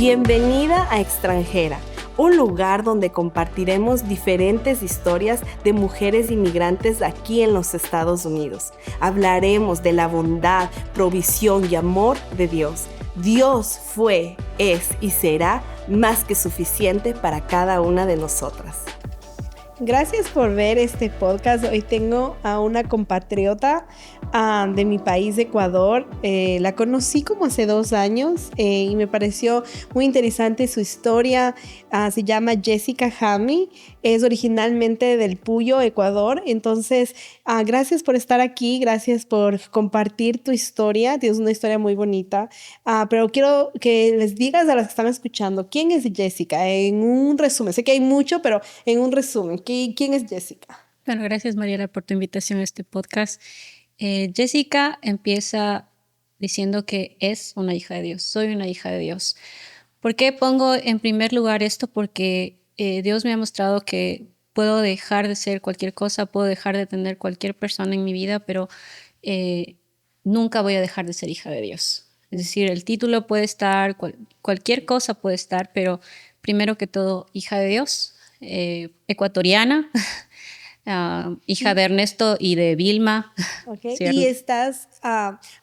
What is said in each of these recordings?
Bienvenida a Extranjera, un lugar donde compartiremos diferentes historias de mujeres inmigrantes aquí en los Estados Unidos. Hablaremos de la bondad, provisión y amor de Dios. Dios fue, es y será más que suficiente para cada una de nosotras. Gracias por ver este podcast. Hoy tengo a una compatriota de mi país, Ecuador. La conocí como hace 2 años y me pareció muy interesante su historia. Se llama Jessica Jami, es originalmente del Puyo, Ecuador. Entonces, gracias por estar aquí, gracias por compartir tu historia. Tienes una historia muy bonita, pero quiero que les digas a las que están escuchando, ¿quién es Jessica? En un resumen, sé que hay mucho, pero en un resumen, ¿quién es Jessica? Bueno, gracias Mariela por tu invitación a este podcast. Jessica empieza diciendo que es una hija de Dios, soy una hija de Dios. ¿Por qué pongo en primer lugar esto? Porque Dios me ha mostrado que puedo dejar de ser cualquier cosa, puedo dejar de tener cualquier persona en mi vida, pero nunca voy a dejar de ser hija de Dios. Es decir, el título puede estar, cualquier cosa puede estar, pero primero que todo, hija de Dios, ecuatoriana. Hija de Ernesto y de Vilma. Okay. Y estás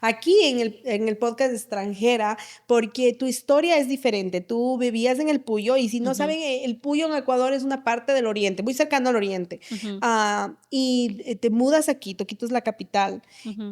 aquí en el podcast Extranjera porque tu historia es diferente. Tú vivías en el Puyo y si no saben, el Puyo en Ecuador es una parte del oriente, muy cercano al oriente. Y te mudas a Quito, Quito es la capital.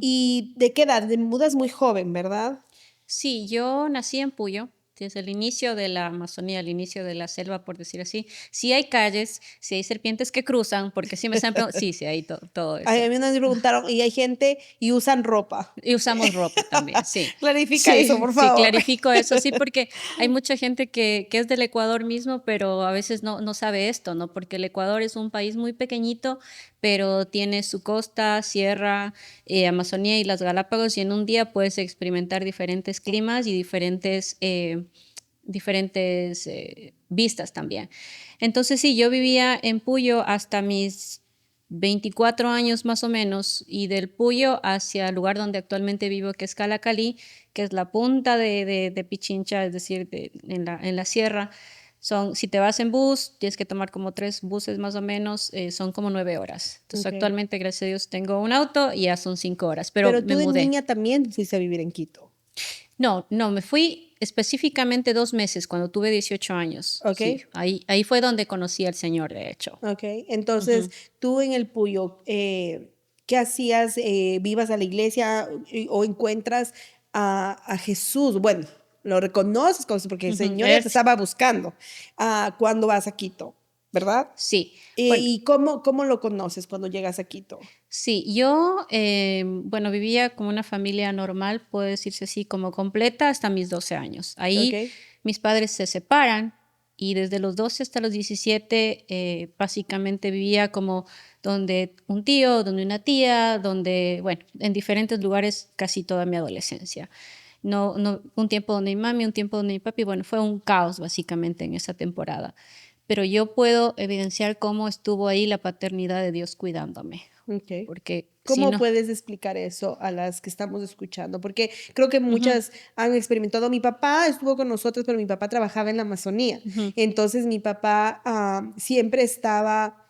¿Y de qué edad? Te mudas muy joven, ¿verdad? Sí, yo nací en Puyo, desde el inicio de la Amazonía, el inicio de la selva, por decir así. Sí hay calles, sí hay serpientes que cruzan, porque sí me están preguntando, sí hay todo eso. A mí me preguntaron, y hay gente y usan ropa. Y usamos ropa también, sí. Clarifica Sí, eso, por sí, favor. clarifico eso, sí, porque hay mucha gente que es del Ecuador mismo, pero a veces no sabe esto, ¿no? Porque el Ecuador es un país muy pequeñito, pero tiene su costa, sierra, Amazonía y las Galápagos, y en un día puedes experimentar diferentes climas y diferentes vistas también. Entonces sí, yo vivía en Puyo hasta mis 24 años más o menos, y del Puyo hacia el lugar donde actualmente vivo, que es Calacalí, que es la punta de Pichincha, es decir, en la sierra. Si te vas en bus, tienes que tomar como 3 buses más o menos, son como 9 horas. Entonces actualmente, gracias a Dios, tengo un auto y ya son 5 horas, pero Pero me tú de mudé. niña también fuiste a vivir en Quito. No, me fui específicamente 2 meses cuando tuve 18 años. Ok. Sí, ahí fue donde conocí al Señor, de hecho. Ok, entonces tú en el Puyo, ¿qué hacías? ¿Vivas a la iglesia o encuentras a Jesús? Bueno, lo reconoces porque el Señor ya te estaba buscando cuando vas a Quito, ¿verdad? Sí. Bueno, ¿Y cómo lo conoces cuando llegas a Quito? sí, yo, vivía como una familia normal, puede decirse así, como completa, hasta mis 12 años. Ahí Ok. mis padres se separan y desde los 12 hasta los 17 básicamente vivía como donde un tío, donde una tía, en diferentes lugares casi toda mi adolescencia. Un tiempo donde mi mami, un tiempo donde mi papi, fue un caos básicamente en esa temporada. Pero yo puedo evidenciar cómo estuvo ahí la paternidad de Dios cuidándome. Okay. Porque ¿Cómo puedes explicar eso a las que estamos escuchando? Porque creo que muchas han experimentado. Mi papá estuvo con nosotros, pero mi papá trabajaba en la Amazonía. Entonces mi papá siempre estaba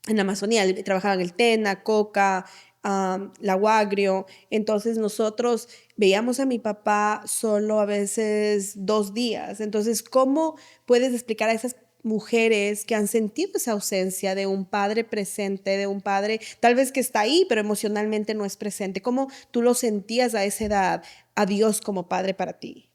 en la Amazonía. Él trabajaba en el Tena, Coca, la Guagrio. Entonces nosotros veíamos a mi papá solo a veces 2 días. Entonces, ¿cómo puedes explicar a esas mujeres que han sentido esa ausencia de un padre presente, de un padre tal vez que está ahí, pero emocionalmente no es presente? ¿Cómo tú lo sentías a esa edad, a Dios como padre para ti?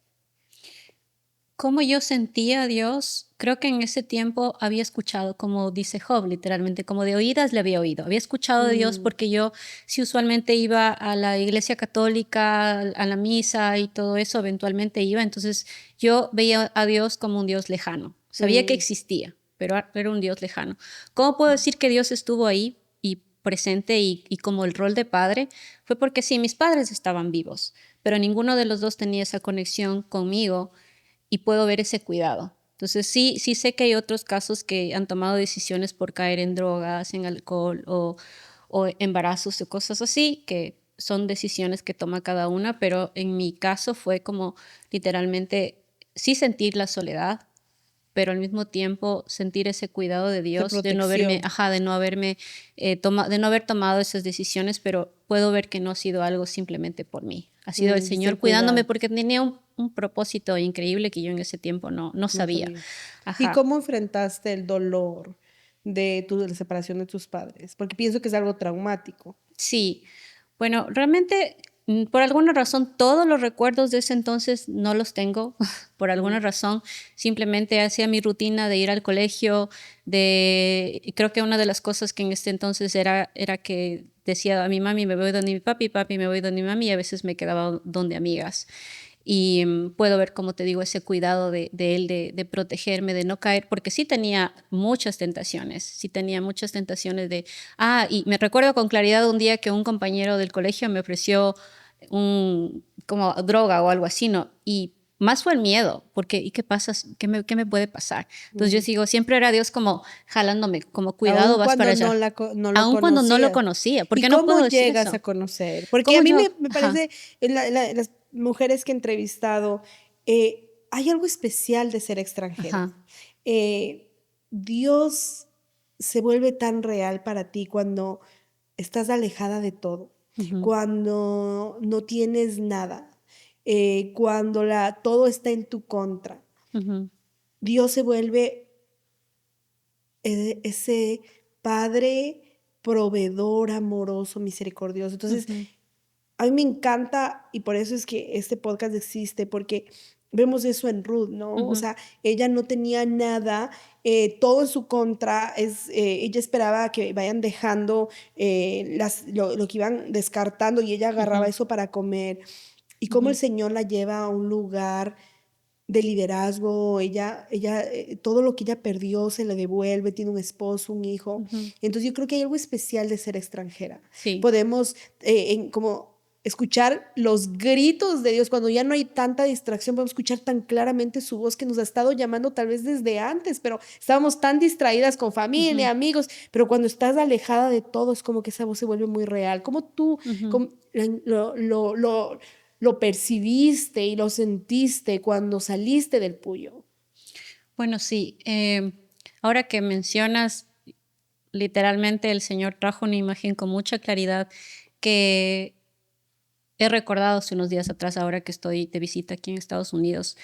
cómo yo sentía a Dios, creo que en ese tiempo había escuchado, como dice Job, literalmente, como de oídas le había oído. Había escuchado de Dios porque yo sí usualmente iba a la iglesia católica, a la misa y todo eso, eventualmente iba. Entonces yo veía a Dios como un Dios lejano. Sabía que existía, pero era un Dios lejano. ¿Cómo puedo decir que Dios estuvo ahí y presente y como el rol de padre? Fue porque sí, mis padres estaban vivos, pero ninguno de los dos tenía esa conexión conmigo y puedo ver ese cuidado. Entonces sí sé que hay otros casos que han tomado decisiones por caer en drogas, en alcohol o embarazos o cosas así, que son decisiones que toma cada una, pero en mi caso fue como literalmente sí sentir la soledad, pero al mismo tiempo sentir ese cuidado de Dios, de no haberme, de no haber tomado esas decisiones, pero puedo ver que no ha sido algo simplemente por mí. Ha sido el Señor cuidándome porque tenía un propósito increíble que yo en ese tiempo no sabía. ¿Y cómo enfrentaste el dolor de la separación de tus padres? Porque pienso que es algo traumático. Sí, bueno, realmente por alguna razón todos los recuerdos de ese entonces no los tengo, por alguna razón simplemente hacía mi rutina de ir al colegio, creo que una de las cosas que en este entonces era que decía a mi mami me voy donde mi papi, papi me voy donde mi mami y a veces me quedaba donde amigas. Y puedo ver, como te digo, ese cuidado de él, de protegerme, de no caer, porque sí tenía muchas tentaciones, y me recuerdo con claridad un día que un compañero del colegio me ofreció como droga o algo así, ¿no? Y más fue el miedo, porque ¿y qué pasa? ¿Qué me puede pasar? Entonces yo digo, siempre era Dios como jalándome, como cuidado, Aún vas para allá. Aún cuando no lo conocía. ¿Por qué no puedo decir eso? ¿Cómo llegas a conocer? Porque a mí me parece, las mujeres que he entrevistado, hay algo especial de ser extranjera. Dios se vuelve tan real para ti cuando estás alejada de todo, cuando no tienes nada, cuando todo está en tu contra. Dios se vuelve ese Padre proveedor, amoroso, misericordioso. Entonces, a mí me encanta y por eso es que este podcast existe, porque vemos eso en Ruth, ¿no? O sea, ella no tenía nada, todo en su contra, ella esperaba que vayan dejando lo que iban descartando y ella agarraba eso para comer. Y cómo el Señor la lleva a un lugar de liderazgo, ella todo lo que ella perdió se le devuelve, tiene un esposo, un hijo. Entonces yo creo que hay algo especial de ser extranjera. Sí. Podemos como escuchar los gritos de Dios, cuando ya no hay tanta distracción, podemos escuchar tan claramente su voz que nos ha estado llamando tal vez desde antes, pero estábamos tan distraídas con familia, amigos, pero cuando estás alejada de todo es como que esa voz se vuelve muy real. ¿Cómo tú lo percibiste y lo sentiste cuando saliste del Puyo? Bueno, sí. Ahora que mencionas, literalmente el Señor trajo una imagen con mucha claridad que he recordado hace unos días atrás, ahora que estoy de visita aquí en Estados Unidos.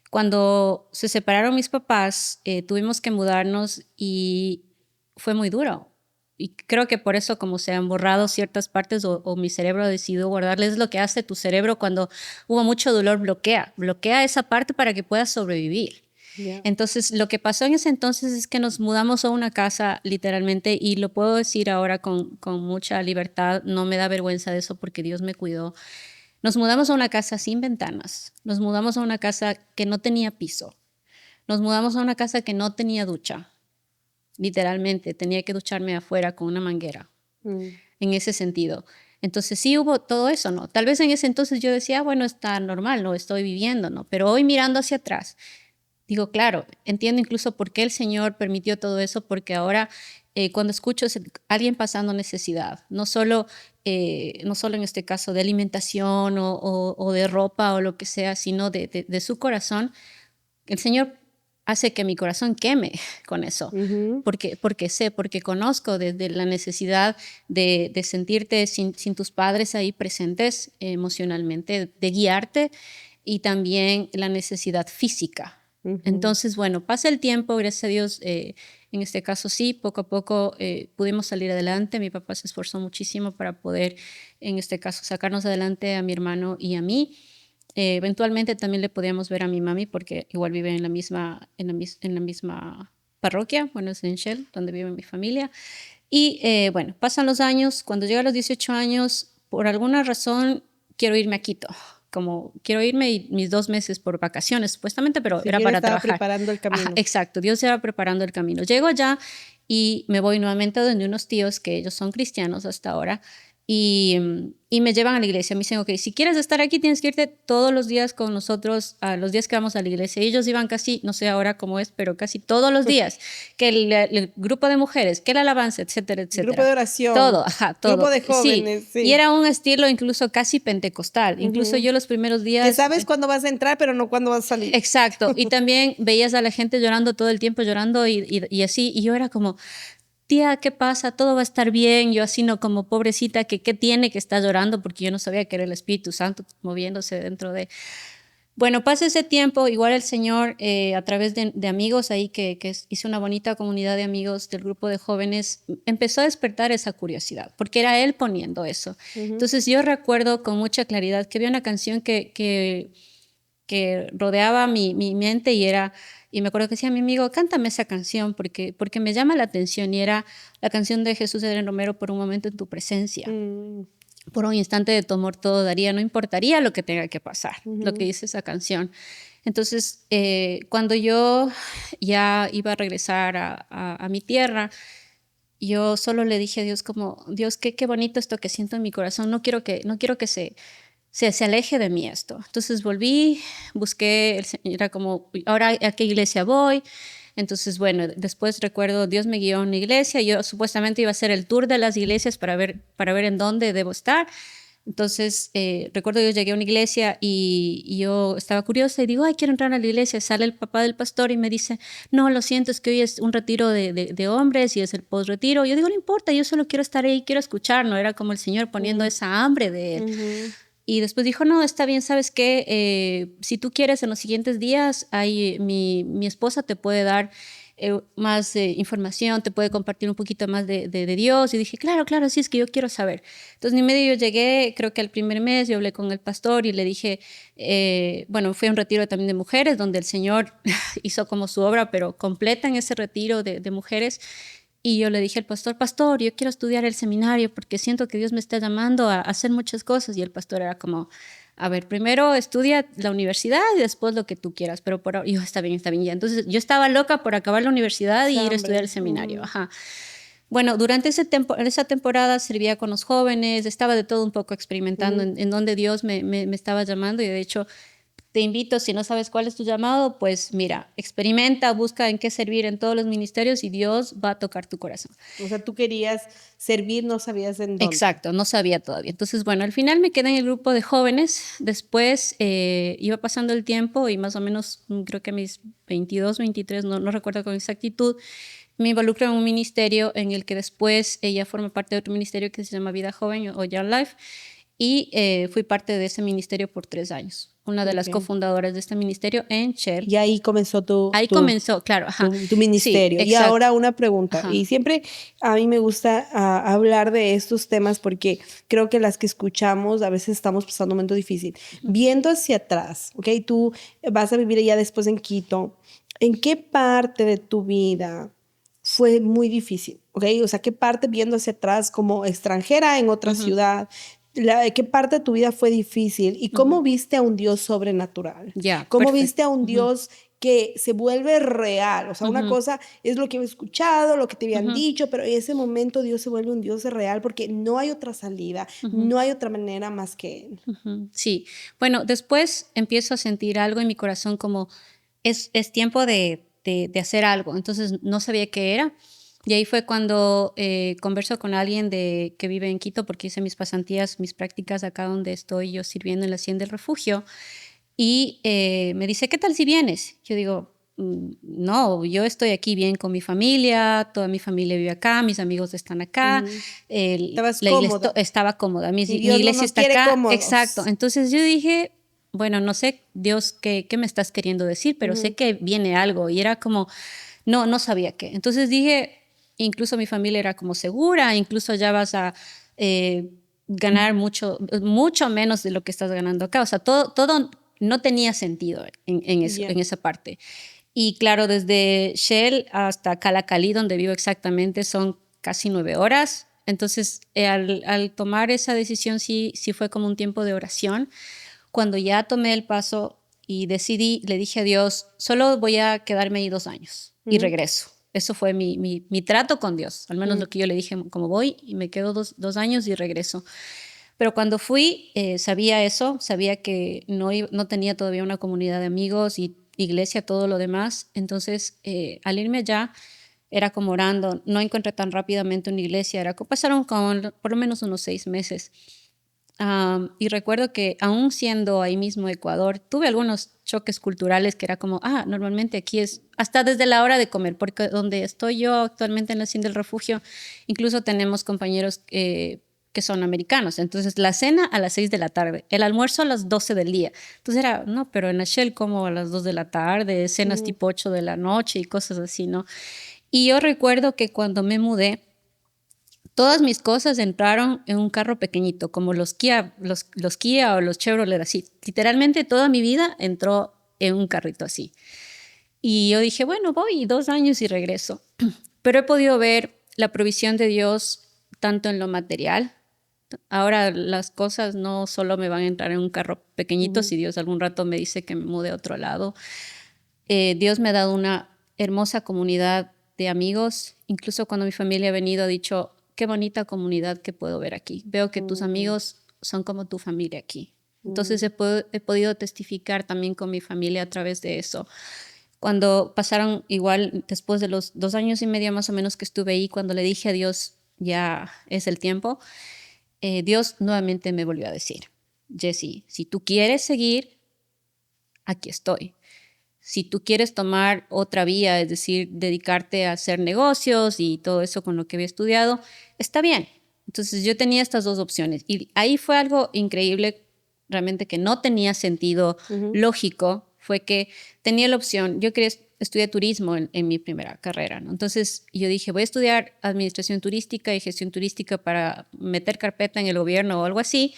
Cuando se separaron mis papás, tuvimos que mudarnos y fue muy duro. Y creo que por eso, como se han borrado ciertas partes o mi cerebro decidió guardarles, lo que hace tu cerebro cuando hubo mucho dolor, bloquea esa parte para que puedas sobrevivir. Yeah. Entonces, lo que pasó en ese entonces es que nos mudamos a una casa literalmente, y lo puedo decir ahora con mucha libertad, no me da vergüenza de eso porque Dios me cuidó. Nos mudamos a una casa sin ventanas, nos mudamos a una casa que no tenía piso, nos mudamos a una casa que no tenía ducha. Literalmente, tenía que ducharme afuera con una manguera, en ese sentido. Entonces sí hubo todo eso, ¿no? Tal vez en ese entonces yo decía, bueno, está normal, no estoy viviendo, ¿no? Pero hoy mirando hacia atrás, digo, claro, entiendo incluso por qué el Señor permitió todo eso, porque ahora cuando escucho a alguien pasando necesidad, no solo en este caso de alimentación o de ropa o lo que sea, sino de su corazón, el Señor hace que mi corazón queme con eso, porque conozco desde la necesidad de sentirte sin tus padres ahí presentes emocionalmente, de guiarte, y también la necesidad física. Entonces, bueno, pasa el tiempo, gracias a Dios, en este caso sí, poco a poco pudimos salir adelante. Mi papá se esforzó muchísimo para poder, en este caso, sacarnos adelante a mi hermano y a mí. Eventualmente también le podíamos ver a mi mami, porque igual vive en la misma parroquia, bueno, es en Shell, donde vive mi familia. Y bueno, pasan los años. Cuando llego a los 18 años, por alguna razón quiero irme a Quito. Como quiero irme mis 2 meses por vacaciones, supuestamente, pero era para trabajar. Estaba preparando el camino. Ajá, exacto, Dios era preparando el camino. Llego allá y me voy nuevamente donde unos tíos que ellos son cristianos hasta ahora, y me llevan a la iglesia. Me dicen, ok, si quieres estar aquí tienes que irte todos los días con nosotros, a los días que vamos a la iglesia. Ellos iban casi, no sé ahora cómo es, pero casi todos los días. Que el grupo de mujeres, que la alabanza, etcétera, etcétera. Grupo de oración. Todo, ajá, todo. Grupo de jóvenes, sí. Y era un estilo incluso casi pentecostal. Incluso yo los primeros días... Que sabes cuándo vas a entrar, pero no cuándo vas a salir. Exacto. Y también veías a la gente llorando todo el tiempo, llorando y así. Y yo era como... Tía, ¿qué pasa? Todo va a estar bien. Yo así, no, como pobrecita, que qué tiene que estar llorando, porque yo no sabía que era el Espíritu Santo moviéndose dentro de... Bueno, pasa ese tiempo, igual el Señor, a través de amigos ahí, que hice una bonita comunidad de amigos del grupo de jóvenes, empezó a despertar esa curiosidad, porque era Él poniendo eso. Entonces yo recuerdo con mucha claridad que había una canción que rodeaba mi mente y me acuerdo que decía a mi amigo, cántame esa canción porque me llama la atención, y era la canción de Jesús Adrián Romero, Por un momento en tu presencia. Por un instante de tu amor todo daría, no importaría lo que tenga que pasar, lo que dice esa canción. Entonces, cuando yo ya iba a regresar a mi tierra, yo solo le dije a Dios como, Dios, qué bonito esto que siento en mi corazón, no quiero que se aleje de mí esto. Entonces volví, busqué, era como, ahora a qué iglesia voy. Entonces, bueno, después recuerdo, Dios me guió a una iglesia. Yo supuestamente iba a hacer el tour de las iglesias para ver en dónde debo estar. Entonces, recuerdo yo llegué a una iglesia y yo estaba curiosa y digo, ay, quiero entrar a la iglesia. Sale el papá del pastor y me dice, no, lo siento, es que hoy es un retiro de hombres y es el post-retiro. Yo digo, no importa, yo solo quiero estar ahí, quiero escuchar, ¿no? Era como el Señor poniendo esa hambre de Él. Y después dijo, no, está bien, ¿sabes qué? Si tú quieres, en los siguientes días, mi esposa te puede dar más información, te puede compartir un poquito más de Dios. Y dije, claro, sí, es que yo quiero saber. Entonces, ni medio yo llegué, creo que al primer mes, yo hablé con el pastor y le dije, bueno, fue un retiro también de mujeres, donde el Señor hizo como su obra, pero completa en ese retiro de mujeres. Y yo le dije al pastor, yo quiero estudiar el seminario porque siento que Dios me está llamando a hacer muchas cosas. Y el pastor era como, a ver, primero estudia la universidad y después lo que tú quieras. Pero por ahora, yo, está bien, ya. Entonces yo estaba loca por acabar la universidad y ir a estudiar el seminario. Ajá. Bueno, durante esa temporada servía con los jóvenes, estaba de todo un poco experimentando en donde Dios me estaba llamando. Y de hecho, te invito, si no sabes cuál es tu llamado, pues mira, experimenta, busca en qué servir en todos los ministerios y Dios va a tocar tu corazón. O sea, tú querías servir, no sabías en dónde. Exacto, no sabía todavía. Entonces, bueno, al final me quedé en el grupo de jóvenes. Después iba pasando el tiempo y más o menos, creo que a mis 22, 23, no recuerdo con exactitud, me involucro en un ministerio en el que después ella forma parte de otro ministerio que se llama Vida Joven o Young Life. Y fui parte de ese ministerio por 3 años. Una de las cofundadoras de este ministerio en Shell. Y ahí comenzó comenzó, claro. Ajá. Tu ministerio. Sí, y ahora una pregunta. Ajá. Y siempre a mí me gusta hablar de estos temas porque creo que las que escuchamos a veces estamos pasando un momento difícil. Viendo hacia atrás, ¿ok? Tú vas a vivir allá después en Quito. ¿En qué parte de tu vida fue muy difícil? ¿Ok? O sea, ¿qué parte viendo hacia atrás como extranjera en otra ciudad? ¿Qué parte de tu vida fue difícil? ¿Y cómo viste a un Dios sobrenatural? ¿Cómo perfecto. viste a un Dios que se vuelve real? O sea, una cosa es lo que he escuchado, lo que te habían dicho, pero en ese momento Dios se vuelve un Dios real porque no hay otra salida, no hay otra manera más que Él. Sí. Bueno, después empiezo a sentir algo en mi corazón como es tiempo de hacer algo. Entonces no sabía qué era. Y ahí fue cuando converso con alguien que vive en Quito, porque hice mis pasantías, mis prácticas acá donde estoy yo sirviendo en la Hacienda del Refugio. Y me dice, ¿qué tal si vienes? Yo digo, no, yo estoy aquí bien con mi familia, toda mi familia vive acá, mis amigos están acá. ¿Estabas cómoda? Estaba cómoda, mi Dios iglesia no está acá. Cómodos. Exacto. Entonces yo dije, bueno, no sé, Dios, ¿qué me estás queriendo decir? Pero sé que viene algo. Y era como, no sabía qué. Entonces dije, incluso mi familia era como segura, incluso ya vas a ganar mucho menos de lo que estás ganando acá. O sea, todo no tenía sentido en esa parte. Y claro, desde Shell hasta Calacalí, donde vivo exactamente, son casi 9 horas. Entonces, al tomar esa decisión, sí fue como un tiempo de oración. Cuando ya tomé el paso y decidí, le dije a Dios, solo voy a quedarme ahí 2 años y regreso. Eso fue mi trato con Dios, al menos lo que yo le dije, como voy y me quedo dos años y regreso. Pero cuando fui, sabía eso, sabía que no tenía todavía una comunidad de amigos y iglesia, todo lo demás. Entonces, al irme allá, era como orando. No encontré tan rápidamente una iglesia. Pasaron por lo menos unos 6 meses. Y recuerdo que aún siendo ahí mismo Ecuador, tuve algunos choques culturales que era como, normalmente aquí es hasta desde la hora de comer, porque donde estoy yo actualmente en la Hacienda del Refugio, incluso tenemos compañeros que son americanos. Entonces, la cena a las 6 de la tarde, el almuerzo a las 12 del día. Entonces era, no, pero en la Shell como a las 2 de la tarde, cenas tipo 8 de la noche y cosas así, ¿no? Y yo recuerdo que cuando me mudé, todas mis cosas entraron en un carro pequeñito, como los Kia, los Kia o los Chevrolet, así. Literalmente toda mi vida entró en un carrito así. Y yo dije, bueno, voy 2 años y regreso. Pero he podido ver la provisión de Dios tanto en lo material. Ahora las cosas no solo me van a entrar en un carro pequeñito, si Dios algún rato me dice que me mude a otro lado. Dios me ha dado una hermosa comunidad de amigos. Incluso cuando mi familia ha venido, ha dicho, qué bonita comunidad que puedo ver aquí. Veo que tus amigos son como tu familia aquí. Entonces he podido testificar también con mi familia a través de eso. Cuando pasaron igual, después de los 2 años y medio más o menos que estuve ahí, cuando le dije a Dios, ya es el tiempo, Dios nuevamente me volvió a decir, Jessie, si tú quieres seguir, aquí estoy. Si tú quieres tomar otra vía, es decir, dedicarte a hacer negocios y todo eso con lo que había estudiado, está bien. Entonces yo tenía estas 2 opciones y ahí fue algo increíble, realmente que no tenía sentido lógico, fue que tenía la opción, yo quería estudiar turismo en mi primera carrera, ¿no? Entonces yo dije, voy a estudiar administración turística y gestión turística para meter carpeta en el gobierno o algo así,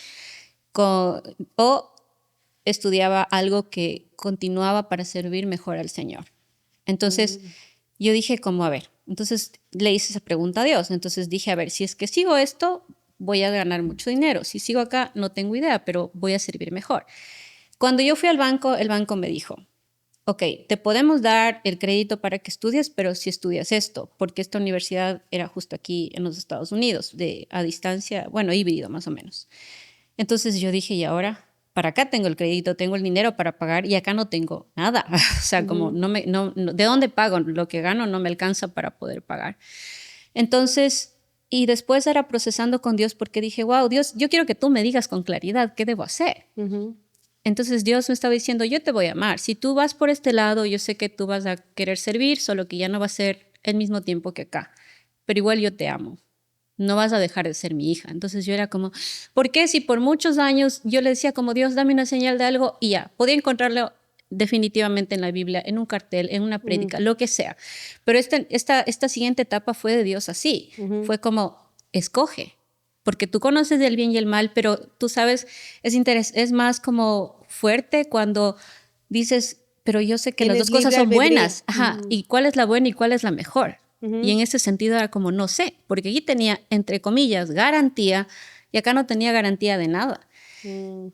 o estudiaba algo que continuaba para servir mejor al Señor. Entonces, yo dije como, a ver, entonces le hice esa pregunta a Dios. Entonces dije, a ver, si es que sigo esto, voy a ganar mucho dinero. Si sigo acá, no tengo idea, pero voy a servir mejor. Cuando yo fui al banco, el banco me dijo, ok, te podemos dar el crédito para que estudies, pero si estudias esto, porque esta universidad era justo aquí en los Estados Unidos, a distancia, bueno, híbrido más o menos. Entonces yo dije, ¿y ahora? Para acá tengo el crédito, tengo el dinero para pagar y acá no tengo nada. O sea, como ¿de dónde pago? Lo que gano no me alcanza para poder pagar. Entonces, y después era procesando con Dios porque dije, wow, Dios, yo quiero que tú me digas con claridad qué debo hacer. Entonces Dios me estaba diciendo, yo te voy a amar. Si tú vas por este lado, yo sé que tú vas a querer servir, solo que ya no va a ser el mismo tiempo que acá. Pero igual yo te amo. No vas a dejar de ser mi hija. Entonces yo era como, ¿por qué si por muchos años yo le decía como, Dios, dame una señal de algo? Y ya, podía encontrarlo definitivamente en la Biblia, en un cartel, en una prédica, lo que sea. Pero esta siguiente etapa fue de Dios así. Fue como, escoge, porque tú conoces el bien y el mal, pero tú sabes, es más como fuerte cuando dices, pero yo sé que las dos cosas son buenas. Ajá. ¿Y cuál es la buena y cuál es la mejor? Y en ese sentido era como, no sé, porque aquí tenía, entre comillas, garantía y acá no tenía garantía de nada.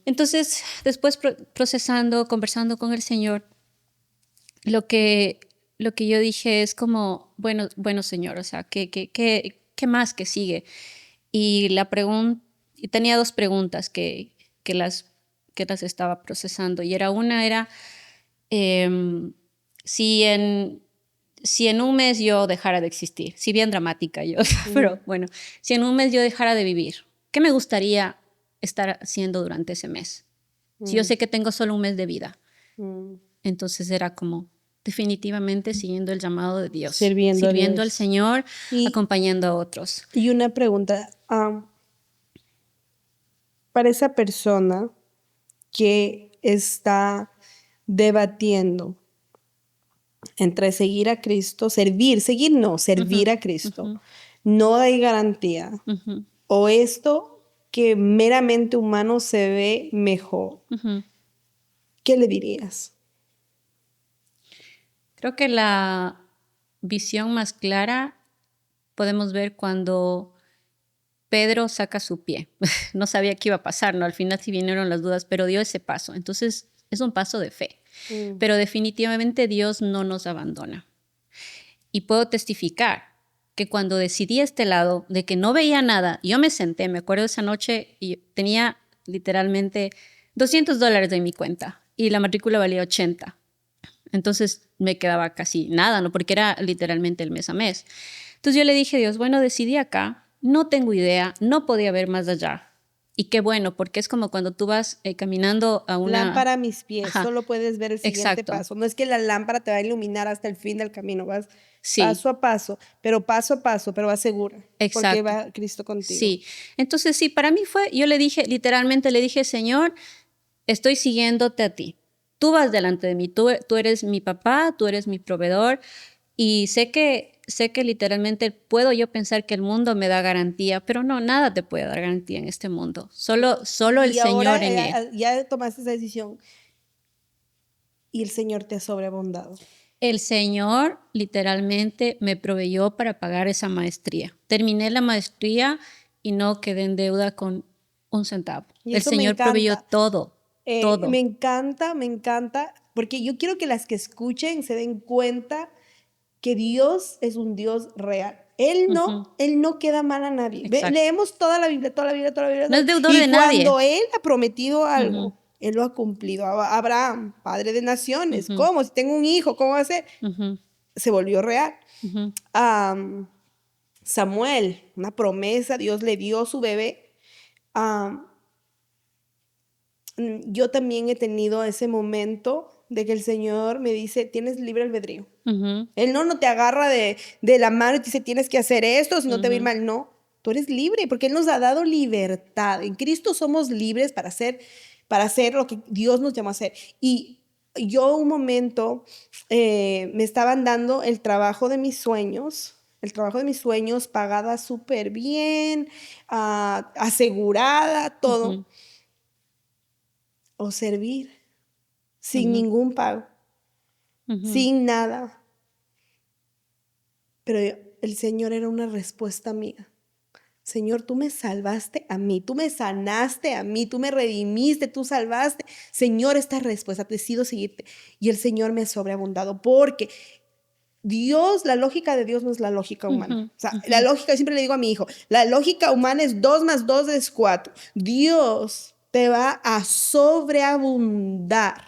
Entonces, después procesando, conversando con el Señor, lo que yo dije es como, bueno Señor, o sea, ¿qué más que sigue? Y tenía 2 preguntas que las estaba procesando. Y una era, si en un mes yo dejara de existir, si bien dramática yo, pero bueno, si en un mes yo dejara de vivir, ¿qué me gustaría estar haciendo durante ese mes? Si yo sé que tengo solo un mes de vida. Entonces era como definitivamente siguiendo el llamado de Dios, sirviendo al Señor, acompañando a otros. Y una pregunta, para esa persona que está debatiendo entre seguir a Cristo, servir a Cristo, no hay garantía, o esto que meramente humano se ve mejor, ¿qué le dirías? Creo que la visión más clara podemos ver cuando Pedro saca su pie. No sabía qué iba a pasar, ¿no? Al final sí vinieron las dudas, pero dio ese paso. Entonces es un paso de fe. Pero definitivamente Dios no nos abandona. Y puedo testificar que cuando decidí este lado, de que no veía nada, yo me senté, me acuerdo esa noche, y tenía literalmente $200 en mi cuenta y la matrícula valía 80. Entonces me quedaba casi nada, ¿no? Porque era literalmente el mes a mes. Entonces yo le dije a Dios, bueno, decidí acá, no tengo idea, no podía ver más allá. Y qué bueno, porque es como cuando tú vas caminando a una... Lámpara a mis pies, Ajá, solo puedes ver el siguiente exacto. paso. No es que la lámpara te va a iluminar hasta el fin del camino, vas Sí, paso a paso, pero vas segura, porque exacto. va Cristo contigo. Sí. Entonces sí, para mí fue, yo le dije, literalmente le dije, Señor, estoy siguiéndote a ti. Tú vas delante de mí, tú eres mi papá, tú eres mi proveedor y sé que literalmente puedo yo pensar que el mundo me da garantía, pero no, nada te puede dar garantía en este mundo. Solo el Y ahora Señor en él. ya tomaste esa decisión y el Señor te ha sobreabundado. El Señor literalmente me proveyó para pagar esa maestría. Terminé la maestría y no quedé en deuda con un centavo. Y El eso me Señor proveyó encanta. todo, todo. Me encanta, porque yo quiero que las que escuchen se den cuenta que Dios es un Dios real. Ujú, Él no queda mal a nadie. exacto. Leemos toda la Biblia, toda la Biblia, toda la Biblia. No es deudor Y de nadie. cuando Él ha prometido Ujú, algo, Él lo ha cumplido. Abraham, padre de naciones, ujú, ¿cómo? Si tengo un hijo, ¿cómo va a ser? ujú, Se volvió real. ujú, Am, Samuel, una promesa, Dios le dio su bebé. Am, yo también he tenido ese momento de que el Señor me dice, tienes libre albedrío. ujú, Él no te agarra de la mano y te dice, tienes que hacer esto, si no te va a ir ujú. mal. No, tú eres libre porque Él nos ha dado libertad. En Cristo somos libres para hacer lo que Dios nos llamó a hacer. Y yo un momento me estaban dando el trabajo de mis sueños. El trabajo de mis sueños, pagada súper bien, asegurada, todo. Ujú, O servir sin ujú, ningún pago, ujú, sin nada. Pero el Señor era una respuesta mía. Señor, tú me salvaste a mí, tú me sanaste a mí, tú me redimiste, tú salvaste. Señor, esta respuesta, decido seguirte. Y el Señor me ha sobreabundado porque Dios, la lógica de Dios no es la lógica humana. ujú, O sea, ujú, la lógica, yo siempre le digo a mi hijo, la lógica humana es 2 más 2 es 4. Dios te va a sobreabundar.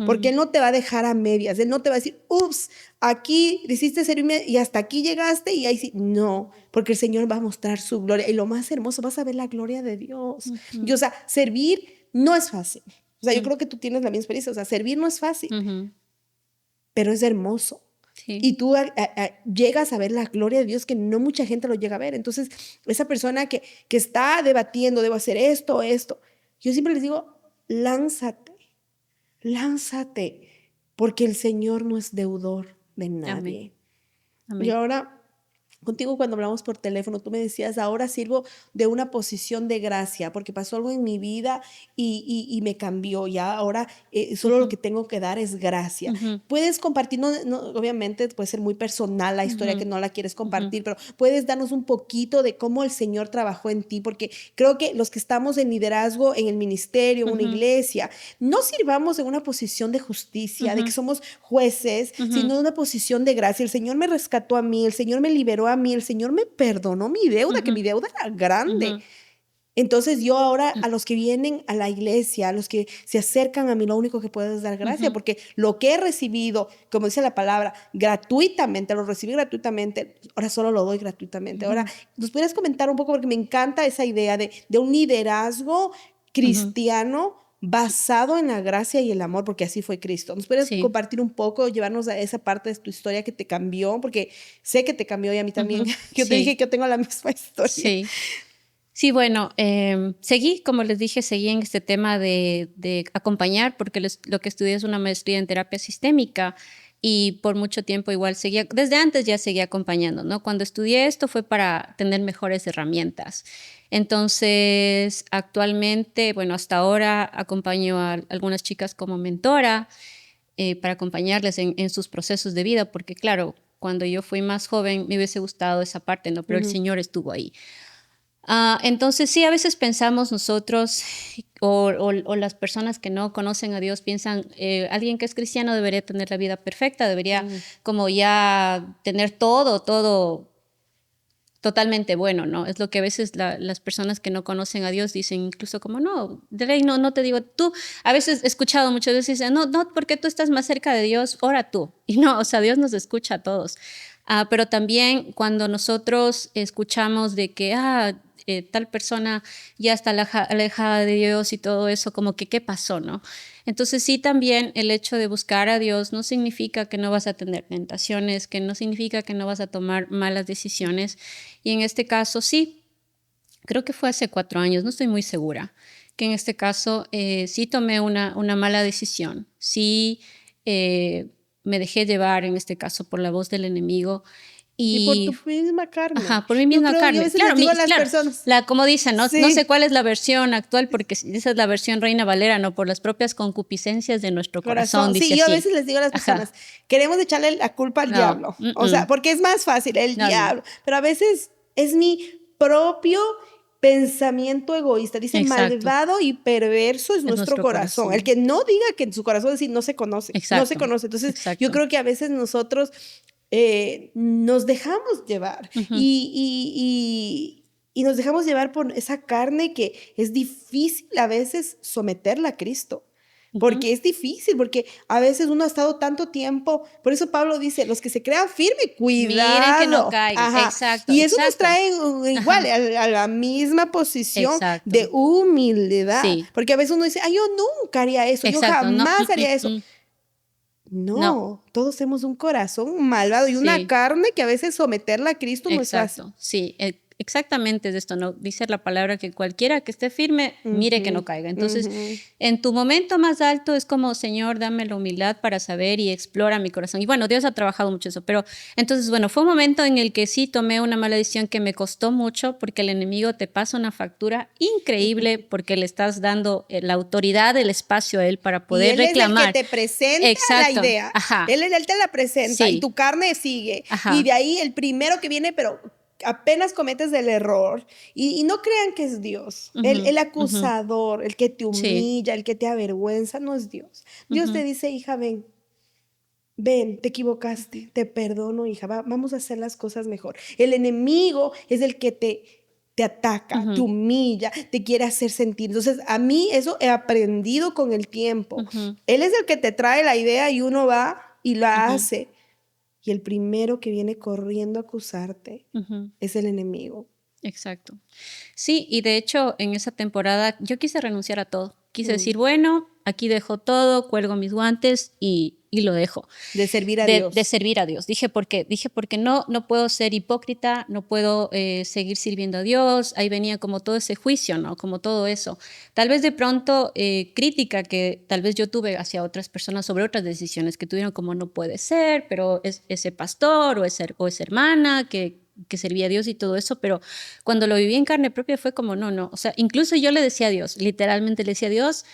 Porque ujú, Él no te va a dejar a medias. Él no te va a decir, ups, aquí decidiste servirme y hasta aquí llegaste y ahí sí. No, porque el Señor va a mostrar su gloria. Y lo más hermoso, vas a ver la gloria de Dios. Y, ujú, o sea, servir no es fácil. O sea, yo ujú, creo que tú tienes la misma experiencia. O sea, servir no es fácil, ujú. pero es hermoso. Sí. Y tú llegas a ver la gloria de Dios que no mucha gente lo llega a ver. Entonces, esa persona que está debatiendo, debo hacer esto, esto, yo siempre les digo, lánzate, lánzate, porque el Señor no es deudor de Amén. nadie. Yo Amén. ahora contigo cuando hablamos por teléfono, tú me decías, ahora sirvo de una posición de gracia, porque pasó algo en mi vida y me cambió. Ya ahora solo lo Ujú, que tengo que dar es gracia. ujú, Puedes compartir, obviamente puede ser muy personal la historia que ujú, no la quieres ujú, compartir, pero puedes darnos un poquito de cómo el Señor trabajó en ti, porque creo que los que estamos en liderazgo, en el ministerio, en una ujú, iglesia, no sirvamos en una posición de justicia, de que ujú, somos jueces, ujú, sino en una posición de gracia. El Señor me rescató a mí, el Señor me liberó a mí, el Señor me perdonó mi deuda, que ujú, mi deuda era grande. ujú, Entonces yo ahora a los que vienen a la iglesia, a los que se acercan a mí, lo único que puedo es dar gracia, ujú. porque lo que he recibido, como dice la palabra, gratuitamente, lo recibí gratuitamente, ahora solo lo doy gratuitamente. Ahora, Ujú, ¿nos pudieras comentar un poco? Porque me encanta esa idea de un liderazgo ujú. cristiano basado en la gracia y el amor, porque así fue Cristo. ¿Nos puedes Sí. compartir un poco, llevarnos a esa parte de tu historia que te cambió? Porque sé que te cambió y a mí también. Ujú. Yo te dije Sí, que yo tengo la misma historia. sí. Sí, bueno, seguí, como les dije, seguí en este tema de acompañar, porque lo que estudié es una maestría en terapia sistémica y por mucho tiempo igual seguía, desde antes ya seguía acompañando, ¿no? Cuando estudié esto fue para tener mejores herramientas. Entonces, actualmente, bueno, hasta ahora acompaño a algunas chicas como mentora para acompañarles en sus procesos de vida, porque claro, cuando yo fui más joven me hubiese gustado esa parte, ¿no? Pero el Ujú. Señor estuvo ahí. Entonces sí, a veces pensamos nosotros o las personas que no conocen a Dios piensan, alguien que es cristiano debería tener la vida perfecta, debería como ya tener todo totalmente bueno, ¿no? Es lo que a veces las personas que no conocen a Dios dicen, incluso como, no, de ley no te digo, tú, a veces he escuchado muchas veces, dicen, no, porque tú estás más cerca de Dios, ora tú. Y no, o sea, Dios nos escucha a todos. Pero también cuando nosotros escuchamos de que, tal persona ya está alejada de Dios y todo eso, como que, ¿qué pasó, no? Entonces sí, también el hecho de buscar a Dios no significa que no vas a tener tentaciones, que no significa que no vas a tomar malas decisiones. Y en este caso sí, creo que fue hace 4 años, no estoy muy segura, que en este caso sí tomé una mala decisión, sí me dejé llevar en este caso por la voz del enemigo. Y por tu Y misma carne. ajá, por mi Yo misma creo, yo a carne. veces Claro, les digo a las personas. como dicen, no Sí. sé cuál es la versión actual, porque esa es la versión Reina Valera, ¿no? Por las propias concupiscencias de nuestro corazón, dice Sí, yo a así. veces les digo a las personas, queremos echarle la culpa al No, diablo. O sea, porque es más fácil, el No. diablo. Pero a veces es mi propio pensamiento egoísta. Dice, Exacto. malvado y perverso es nuestro corazón. El que no diga que en su corazón decir no se conoce. No se Exacto. conoce. Entonces, Exacto. yo creo que a veces nosotros nos dejamos llevar y nos dejamos llevar por esa carne que es difícil a veces someterla a Cristo. Porque es difícil, porque a veces uno ha estado tanto tiempo, por eso Pablo dice, los que se crean firme, cuidado. Miren que no caigan. Ajá. Exacto. Y eso nos exacto. trae igual a la misma posición Exacto. de humildad. Sí. Porque a veces uno dice, yo nunca haría eso, yo Exacto. No, jamás haría eso. No. No, todos tenemos un corazón malvado y una carne que a veces someterla a Cristo no es fácil. Sí, exactamente es esto, ¿no? Dice la palabra que cualquiera que esté firme, mire que no caiga. Entonces, en tu momento más alto es como, Señor, dame la humildad para saber y explora mi corazón. Y bueno, Dios ha trabajado mucho eso, pero entonces, bueno, fue un momento en el que sí tomé una mala decisión que me costó mucho porque el enemigo te pasa una factura increíble porque le estás dando la autoridad, el espacio a él para poder reclamar. Es el que te presenta la idea. Ajá. Él te la presenta y tu carne sigue. Ajá. Y de ahí el primero que viene, pero apenas cometes el error y no crean que es Dios. El acusador, el que te humilla, el que te avergüenza, no es Dios. Dios te dice, hija, ven, te equivocaste, te perdono, hija, vamos a hacer las cosas mejor. El enemigo es el que te ataca, te humilla, te quiere hacer sentir. Entonces, a mí eso he aprendido con el tiempo. Él es el que te trae la idea y uno va y la hace. Y el primero que viene corriendo a acusarte es el enemigo. Exacto. Sí, y de hecho en esa temporada yo quise renunciar a todo. Quise decir, bueno, aquí dejo todo, cuelgo mis guantes y lo dejo. De servir a Dios. De servir a Dios. Dije porque no puedo ser hipócrita, no puedo seguir sirviendo a Dios. Ahí venía como todo ese juicio, ¿no? Como todo eso. Tal vez de pronto crítica que tal vez yo tuve hacia otras personas sobre otras decisiones que tuvieron como no puede ser, pero es ese pastor o esa hermana que servía a Dios y todo eso, pero cuando lo viví en carne propia fue como no, o sea, incluso yo le decía a Dios, literalmente le decía a Dios,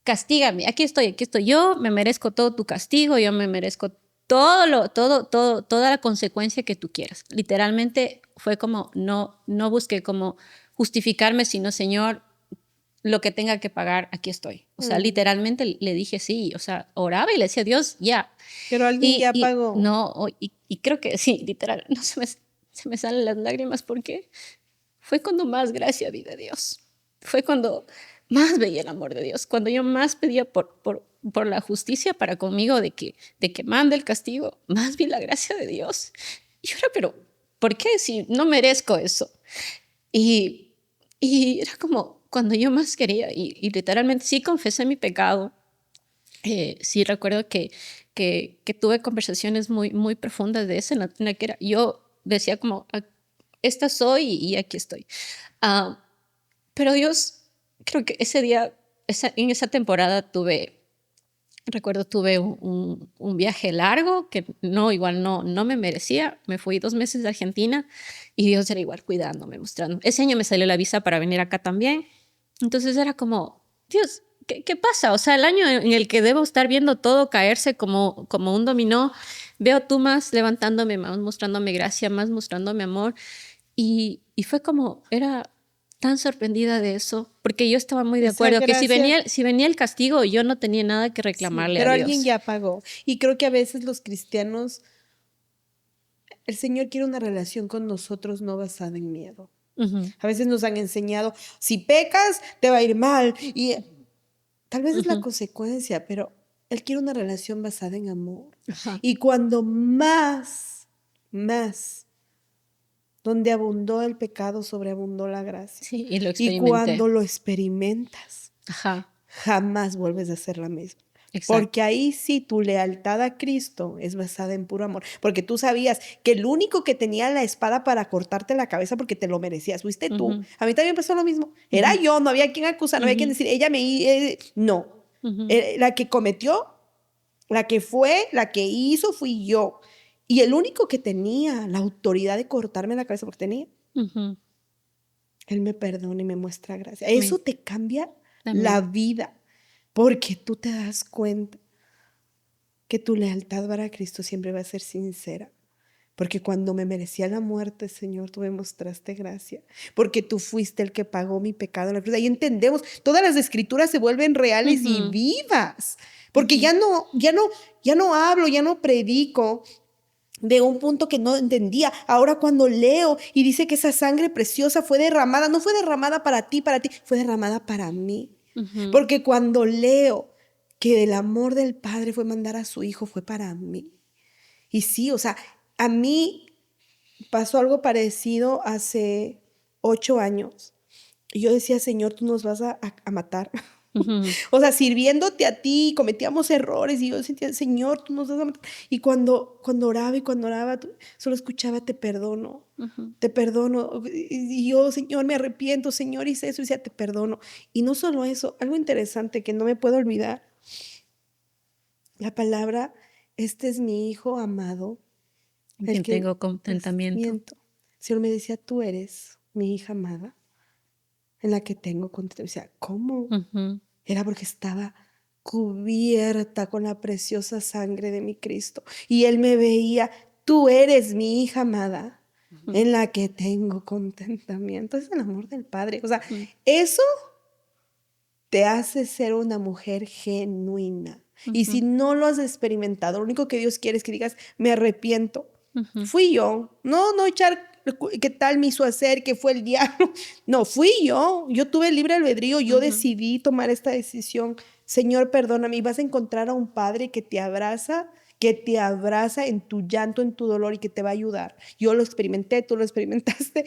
castígame, aquí estoy, yo me merezco todo tu castigo, yo me merezco toda la consecuencia que tú quieras. Literalmente fue como, no busqué como justificarme, sino Señor, lo que tenga que pagar, aquí estoy. O sea, literalmente le dije sí, o sea, oraba y le decía a Dios, ya. Pero alguien ya pagó. No, y creo que sí, literal, no se me salen las lágrimas porque fue cuando más gracia vi de Dios. Fue cuando más veía el amor de Dios, cuando yo más pedía por la justicia para conmigo de que mande el castigo, más vi la gracia de Dios. Y ahora, pero ¿por qué si no merezco eso? Y era como cuando yo más quería, y literalmente sí confesé mi pecado. Sí recuerdo que tuve conversaciones muy, muy profundas de eso, en la que yo decía como, esta soy y aquí estoy. Pero Dios, creo que ese día, en esa temporada tuve un viaje largo que igual no me merecía. Me fui 2 meses de Argentina y Dios era igual cuidándome, mostrando. Ese año me salió la visa para venir acá también. Entonces era como, Dios, ¿qué pasa? O sea, el año en el que debo estar viendo todo caerse como un dominó, veo tú más levantándome, más mostrándome gracia, más mostrándome amor. Y fue como, era tan sorprendida de eso, porque yo estaba muy de Esa acuerdo que gracia. si venía el castigo, yo no tenía nada que Sí, reclamarle a pero alguien Dios. ya pagó. Y creo que a veces los cristianos, el Señor quiere una relación con nosotros no basada en miedo. Ujú, A veces nos han enseñado, si pecas, te va a ir mal. Y tal vez es la ujú. consecuencia, pero Él quiere una relación basada en amor. Ajá. Y cuando más, donde abundó el pecado, sobreabundó la gracia. Sí, y lo Y experimenté. cuando lo experimentas, Ajá, jamás vuelves a ser la misma. Porque exacto. ahí sí tu lealtad a Cristo es basada en puro amor. Porque tú sabías que el único que tenía la espada para cortarte la cabeza porque te lo merecías, fuiste tú. Ujú, A mí también pasó lo mismo. Era ujú, yo, no había quien acusar, no había quien ujú, decir, ella me... no. ujú, La que cometió, la que fue, la que hizo, fui yo. Y el único que tenía la autoridad de cortarme la cabeza porque tenía, ujú. Él me perdona y me muestra gracia. Amén. Eso te cambia la Amén. vida. Porque tú te das cuenta que tu lealtad para Cristo siempre va a ser sincera. Porque cuando me merecía la muerte, Señor, tú me mostraste gracia. Porque tú fuiste el que pagó mi pecado en la cruz. Ahí entendemos, todas las escrituras se vuelven reales y Ujú, vivas. Porque ujú, ya no hablo, ya no predico de un punto que no entendía. Ahora cuando leo y dice que esa sangre preciosa fue derramada, no fue derramada para ti, fue derramada para mí. ujú, Porque cuando leo que el amor del Padre fue mandar a su Hijo, fue para mí. Y sí, o sea, a mí pasó algo parecido hace 8 años. Y yo decía, Señor, tú nos vas a matar. ujú, O sea, sirviéndote a ti, cometíamos errores y yo sentía, Señor, tú nos vas a matar. Y cuando oraba, solo escuchaba, ujú. te perdono. Y yo, Señor, me arrepiento, Señor, hice eso y decía, te perdono. Y no solo eso, algo interesante que no me puedo olvidar, la palabra, este es mi hijo amado, En el quien que, tengo contentamiento. miento. El Señor me decía, tú eres mi hija amada, en la que tengo contentamiento. Decía, ¿cómo? Ujú, Era porque estaba cubierta con la preciosa sangre de mi Cristo. Y Él me veía, tú eres mi hija amada, ujú, en la que tengo contentamiento. Es el amor del Padre. O sea, ujú, eso te hace ser una mujer genuina. Y si ujú, no lo has experimentado, lo único que Dios quiere es que digas, me arrepiento. ujú, Fui yo. No echar qué tal me hizo hacer, que fue el diablo. No, fui yo. Yo tuve libre albedrío. Yo ujú. decidí tomar esta decisión. Señor, perdóname. Y vas a encontrar a un padre que te abraza en tu llanto, en tu dolor y que te va a ayudar. Yo lo experimenté, tú lo experimentaste.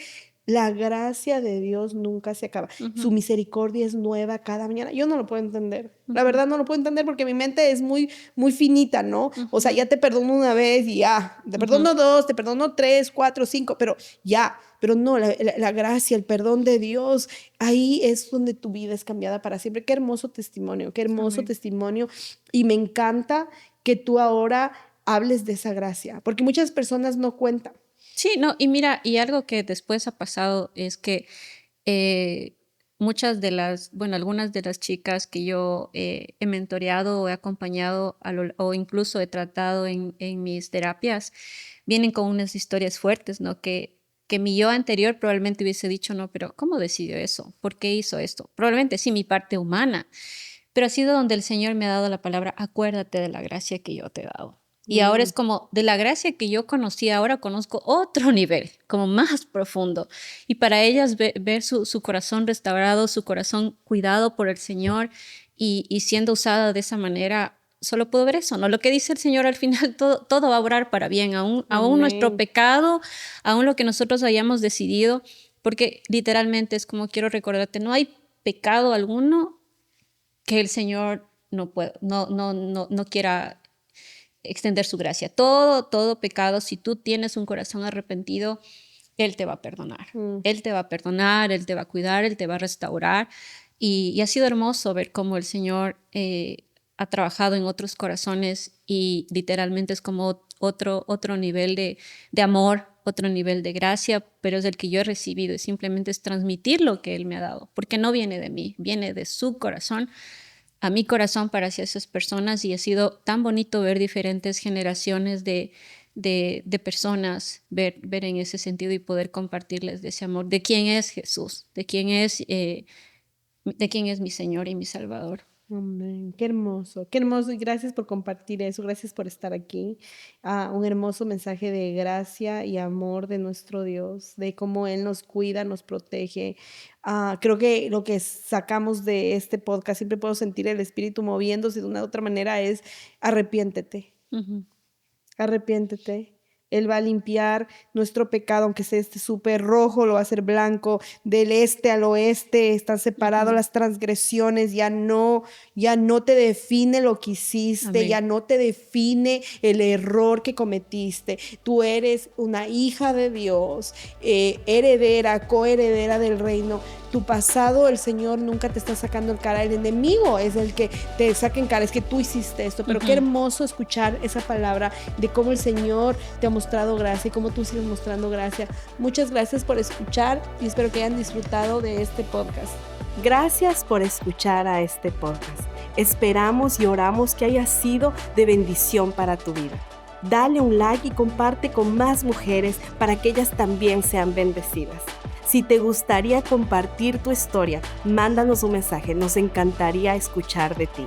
La gracia de Dios nunca se acaba. Su Ujú, misericordia es nueva cada mañana. Yo no lo puedo entender. La ujú, verdad no lo puedo entender porque mi mente es muy finita, ¿no? O sea, ujú, ya te perdono una vez y ya. Te ujú, perdono dos, te perdono tres, cuatro, cinco, pero ya. Pero no, la gracia, el perdón de Dios, ahí es donde tu vida es cambiada para siempre. Qué hermoso testimonio, qué hermoso amén. testimonio. Y me encanta que tú ahora hables de esa gracia, porque muchas personas no cuentan. Sí, no, y mira, y algo que después ha pasado es que eh, muchas de bueno, algunas de las chicas que yo he mentoreado o he acompañado o incluso he tratado en mis terapias, vienen con unas historias fuertes, ¿no? Que mi yo anterior probablemente hubiese dicho, no, pero ¿cómo decidió eso? ¿Por qué hizo esto? Probablemente sí, mi parte humana, pero ha sido donde el Señor me ha dado la palabra, acuérdate de la gracia que yo te he dado. Y ahora Mm, es como de la gracia que yo conocí, ahora conozco otro nivel, como más profundo. Y para ellas ver su corazón restaurado, su corazón cuidado por el Señor y siendo usada de esa manera, solo puedo ver eso, ¿no? Lo que dice el Señor al final, todo va a obrar para bien, aún nuestro amén. pecado, aún lo que nosotros hayamos decidido, porque literalmente es como quiero recordarte, no hay pecado alguno que el Señor no quiera extender su gracia. Todo pecado, si tú tienes un corazón arrepentido, Él te va a perdonar. Mm. Él te va a perdonar, Él te va a cuidar, Él te va a restaurar. Y ha sido hermoso ver cómo el Señor ha trabajado en otros corazones y literalmente es como otro nivel de amor, otro nivel de gracia, pero es el que yo he recibido y simplemente es transmitir lo que Él me ha dado, porque no viene de mí, viene de su corazón a mi corazón para hacia esas personas y ha sido tan bonito ver diferentes generaciones de personas, ver en ese sentido y poder compartirles de ese amor, de quién es Jesús, de quién es mi Señor y mi Salvador. Amén. Qué hermoso y gracias por compartir eso, gracias por estar aquí. Un hermoso mensaje de gracia y amor de nuestro Dios, de cómo Él nos cuida, nos protege. Creo que lo que sacamos de este podcast, siempre puedo sentir el Espíritu moviéndose de una u otra manera, es arrepiéntete, Ujú. arrepiéntete. Él va a limpiar nuestro pecado, aunque sea súper rojo, lo va a hacer blanco. Del este al oeste están separadas las transgresiones. Ya no te define lo que hiciste, Amén. ya no te define el error que cometiste. Tú eres una hija de Dios, heredera, coheredera del reino. Tu pasado, el Señor nunca te está sacando en cara. El enemigo es el que te saca en cara, es que tú hiciste esto. Pero qué hermoso escuchar esa palabra de cómo el Señor te ha mostrado gracia y cómo tú sigues mostrando gracia. Muchas gracias por escuchar y espero que hayan disfrutado de este podcast. Gracias por escuchar a este podcast. Esperamos y oramos que haya sido de bendición para tu vida. Dale un like y comparte con más mujeres para que ellas también sean bendecidas. Si te gustaría compartir tu historia, mándanos un mensaje. Nos encantaría escuchar de ti.